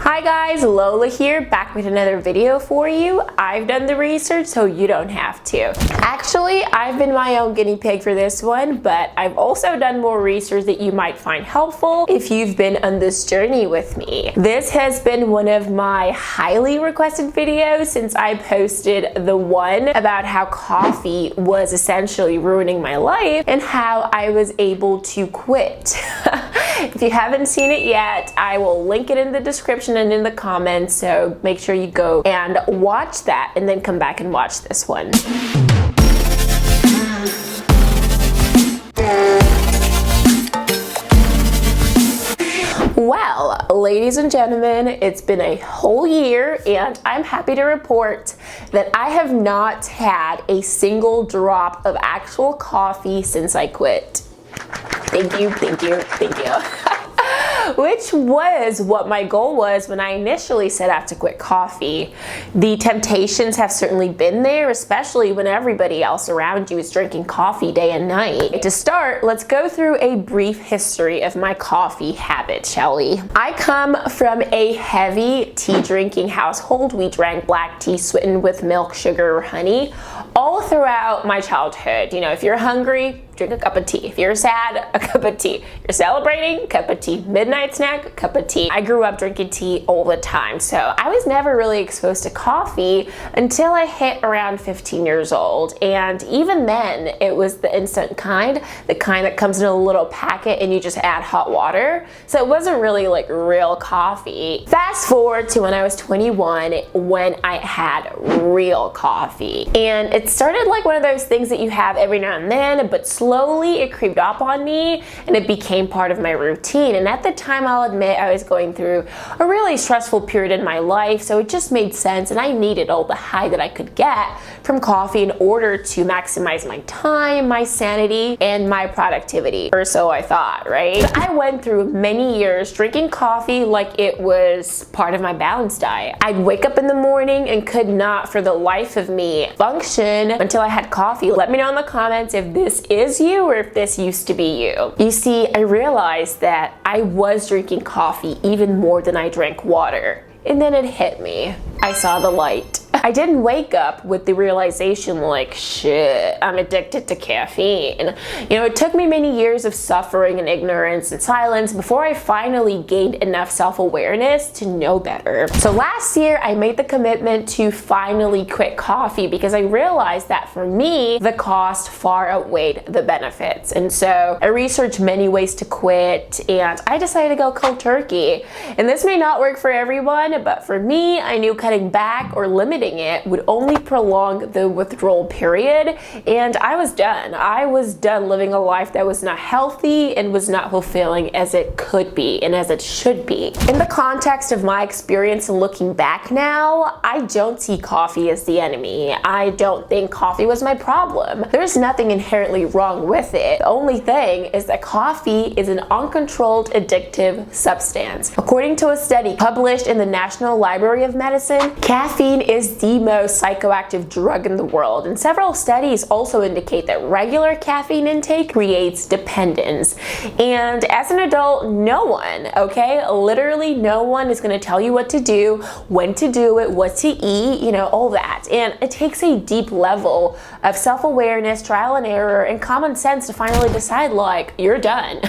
Hi guys, Lola here, back with another video for you. I've done the research so you don't have to. Actually, I've been my own guinea pig for this one, but I've also done more research that you might find helpful if you've been on this journey with me. This has been one of my highly requested videos since I posted the one about how coffee was essentially ruining my life and how I was able to quit. If you haven't seen it yet, I will link it in the description and in the comments, so make sure you go and watch that and then come back and watch this one. Well, ladies and gentlemen, it's been a whole year and I'm happy to report that I have not had a single drop of actual coffee since I quit. Thank you, thank you, thank you. Which was what my goal was when I initially set out to quit coffee. The temptations have certainly been there, especially when everybody else around you is drinking coffee day and night. To start, let's go through a brief history of my coffee habit, shall we? I come from a heavy tea drinking household. We drank black tea sweetened with milk, sugar, or honey all throughout my childhood. You know, if you're hungry, drink a cup of tea. If you're sad, a cup of tea. You're celebrating, cup of tea. Midnight snack, cup of tea. I grew up drinking tea all the time, so I was never really exposed to coffee until I hit around 15 years old. And even then, it was the instant kind, the kind that comes in a little packet and you just add hot water. So it wasn't really like real coffee. Fast forward to when I was 21, when I had real coffee. And it started like one of those things that you have every now and then, but slowly it creeped up on me and it became part of my routine. And at the time, I'll admit, I was going through a really stressful period in my life, so it just made sense and I needed all the high that I could get from coffee in order to maximize my time, my sanity, and my productivity, or so I thought, right? So I went through many years drinking coffee like it was part of my balanced diet. I'd wake up in the morning and could not for the life of me function until I had coffee. Let me know in the comments if this is you or if this used to be you. You see, I realized that I was drinking coffee even more than I drank water. And then it hit me. I saw the light. I didn't wake up with the realization like, shit, I'm addicted to caffeine. You know, it took me many years of suffering and ignorance and silence before I finally gained enough self-awareness to know better. So last year, I made the commitment to finally quit coffee because I realized that for me, the cost far outweighed the benefits. And so I researched many ways to quit and I decided to go cold turkey. And this may not work for everyone, but for me, I knew cutting back or limiting it would only prolong the withdrawal period, and I was done. I was done living a life that was not healthy and was not fulfilling as it could be and as it should be. In the context of my experience and looking back now, I don't see coffee as the enemy. I don't think coffee was my problem. There's nothing inherently wrong with it. The only thing is that coffee is an uncontrolled addictive substance. According to a study published in the National Library of Medicine, caffeine is the most psychoactive drug in the world, and several studies also indicate that regular caffeine intake creates dependence. And as an adult, no one, okay, literally no one is going to tell you what to do, when to do it, what to eat, you know, all that. And it takes a deep level of self-awareness, trial and error, and common sense to finally decide, like, you're done.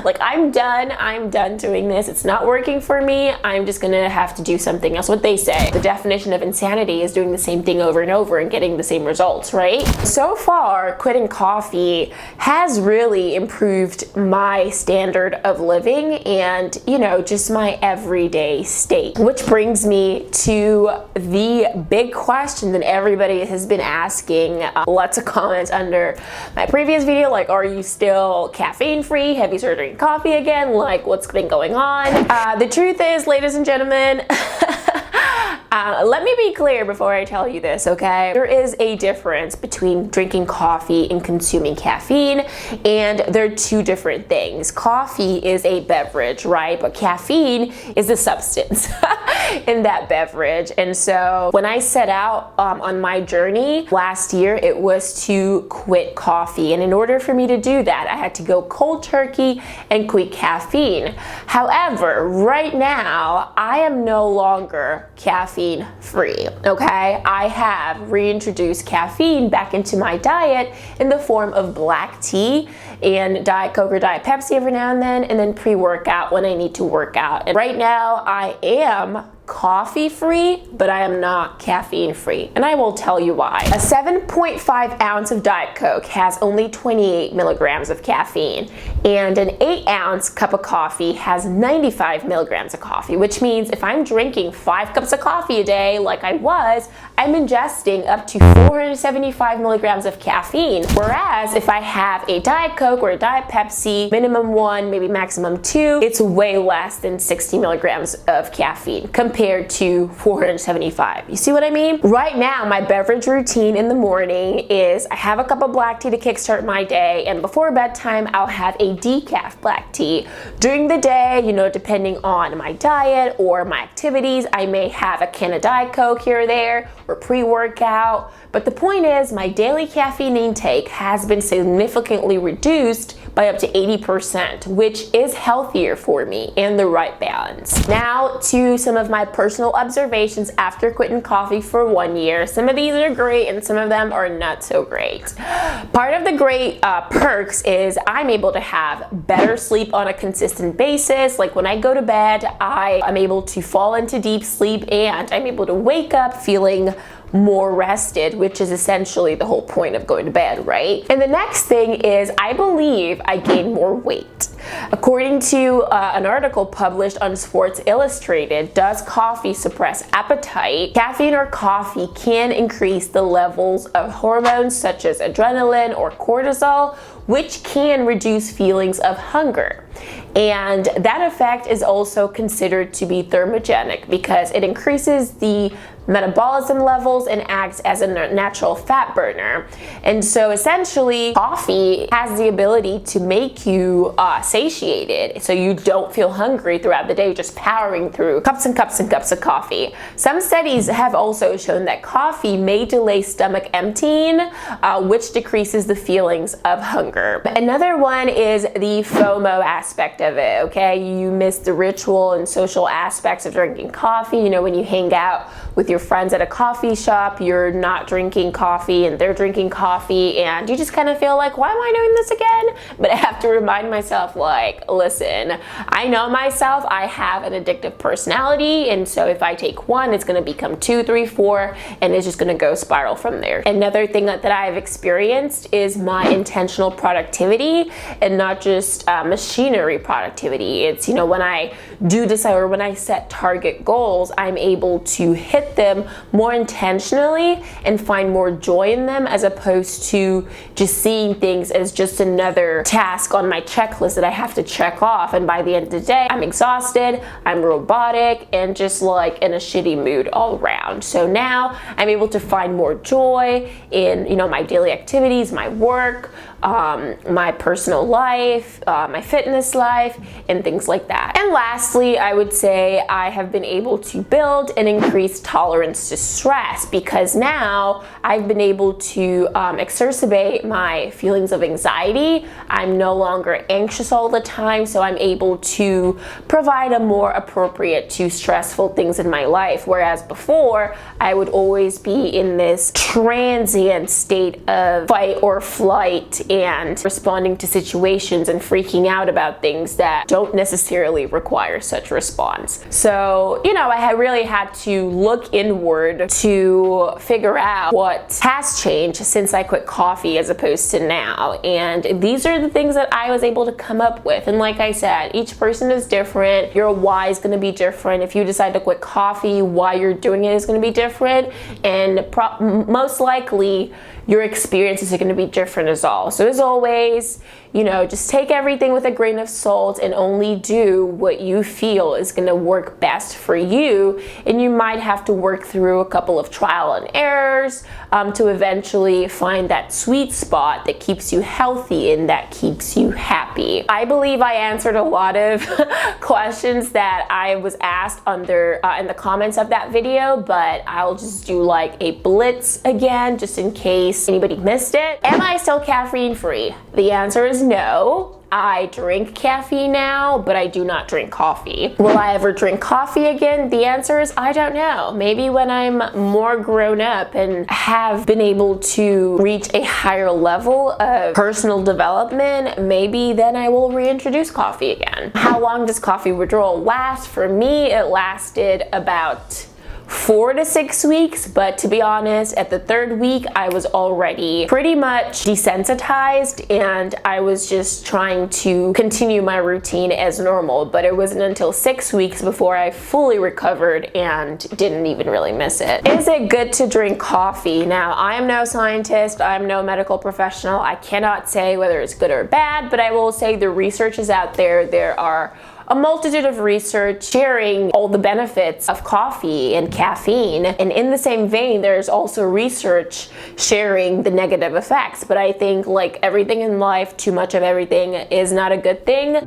Like, I'm done doing this. It's not working for me. I'm just gonna have to do something else. What they say, the definition of insanity is doing the same thing over and over and getting the same results, right? So far, quitting coffee has really improved my standard of living and, you know, just my everyday state. Which brings me to the big question that everybody has been asking. Lots of comments under my previous video, like, are you still caffeine free? Have you started drinking coffee again? Like, what's been going on? The truth is, ladies and gentlemen, let me be clear before I tell you this, okay? There is a difference between drinking coffee and consuming caffeine, and they're two different things. Coffee is a beverage, right? But caffeine is a substance. in that beverage. And so when I set out on my journey last year, it was to quit coffee. And in order for me to do that, I had to go cold turkey and quit caffeine. However, right now, I am no longer caffeine free, okay? I have reintroduced caffeine back into my diet in the form of black tea and Diet Coke or Diet Pepsi every now and then pre-workout when I need to work out. And right now I am coffee free, but I am not caffeine free, and I will tell you why. A 7.5 ounce of Diet Coke has only 28 milligrams of caffeine, and an 8 ounce cup of coffee has 95 milligrams of coffee, which means if I'm drinking 5 cups of coffee a day like I was, I'm ingesting up to 475 milligrams of caffeine. Whereas if I have a Diet Coke or a Diet Pepsi, minimum 1, maybe maximum 2, it's way less than 60 milligrams of caffeine compared to 475. You see what I mean? Right now, my beverage routine in the morning is I have a cup of black tea to kickstart my day, and before bedtime, I'll have a decaf black tea. During the day, you know, depending on my diet or my activities, I may have a can of Diet Coke here or there, or pre-workout. But the point is, my daily caffeine intake has been significantly reduced by up to 80%, which is healthier for me and the right balance. Now to some of my personal observations after quitting coffee for 1 year. Some of these are great and some of them are not so great. Part of the great perks is I'm able to have better sleep on a consistent basis. Like when I go to bed, I am able to fall into deep sleep and I'm able to wake up feeling more rested, which is essentially the whole point of going to bed, right? And the next thing is I believe I gain more weight. According to an article published on Sports Illustrated, does coffee suppress appetite? Caffeine or coffee can increase the levels of hormones such as adrenaline or cortisol, which can reduce feelings of hunger. And that effect is also considered to be thermogenic because it increases the metabolism levels and acts as a natural fat burner. And so essentially, coffee has the ability to make you satiated, so you don't feel hungry throughout the day, just powering through cups and cups and cups of coffee. Some studies have also shown that coffee may delay stomach emptying, which decreases the feelings of hunger. Another one is the FOMO aspect of it, okay? You miss the ritual and social aspects of drinking coffee. You know, when you hang out with your friends at a coffee shop, you're not drinking coffee and they're drinking coffee, and you just kind of feel like, why am I doing this again? But I have to remind myself, like, listen, I know myself, I have an addictive personality, and so if I take one, it's going to become 2, 3, 4, and it's just going to go spiral from there. Another thing that I've experienced is my intentional productivity and not just machinery productivity. It's, you know, when I do decide or when I set target goals, I'm able to hit them more intentionally and find more joy in them, as opposed to just seeing things as just another task on my checklist that I have to check off, and by the end of the day I'm exhausted, I'm robotic, and just like in a shitty mood all around. So now I'm able to find more joy in, you know, my daily activities, my work, my personal life, my fitness life, and things like that. And lastly, I would say I have been able to build an increased tolerance to stress, because now I've been able to exacerbate my feelings of anxiety. I'm no longer anxious all the time, so I'm able to provide a more appropriate to stressful things in my life. Whereas before, I would always be in this transient state of fight or flight and responding to situations and freaking out about things that don't necessarily require such response. So, you know, I really had to look inward to figure out what has changed since I quit coffee as opposed to now. And these are the things that I was able to come up with. And like I said, each person is different. Your why is going to be different. If you decide to quit coffee, why you're doing it is going to be different. And most likely, your experiences are going to be different as well. So as always, you know, just take everything with a grain of salt and only do what you feel is going to work best for you. And you might have to work through a couple of trial and errors to eventually find that sweet spot that keeps you healthy and that keeps you happy. I believe I answered a lot of questions that I was asked under in the comments of that video, but I'll just do like a blitz again just in case anybody missed it. Am I still caffeine free? The answer is no. I drink caffeine now, but I do not drink coffee. Will I ever drink coffee again? The answer is I don't know. Maybe when I'm more grown up and have been able to reach a higher level of personal development, maybe then I will reintroduce coffee again. How long does coffee withdrawal last? For me, it lasted about 4 to 6 weeks, but to be honest, at the 3rd week, I was already pretty much desensitized and I was just trying to continue my routine as normal, but it wasn't until 6 weeks before I fully recovered and didn't even really miss it. Is it good to drink coffee? Now, I am no scientist, I'm no medical professional, I cannot say whether it's good or bad, but I will say the research is out there. There are a multitude of research sharing all the benefits of coffee and caffeine. And in the same vein, there's also research sharing the negative effects. But I think, like everything in life, too much of everything is not a good thing.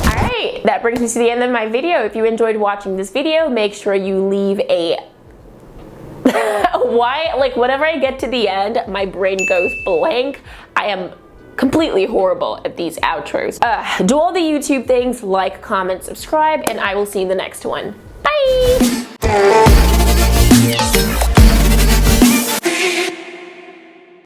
Alright, that brings me to the end of my video. If you enjoyed watching this video, make sure you leave a why, like whenever I get to the end, my brain goes blank. I am completely horrible at these outros. Do all the YouTube things, like, comment, subscribe, and I will see you in the next one. Bye!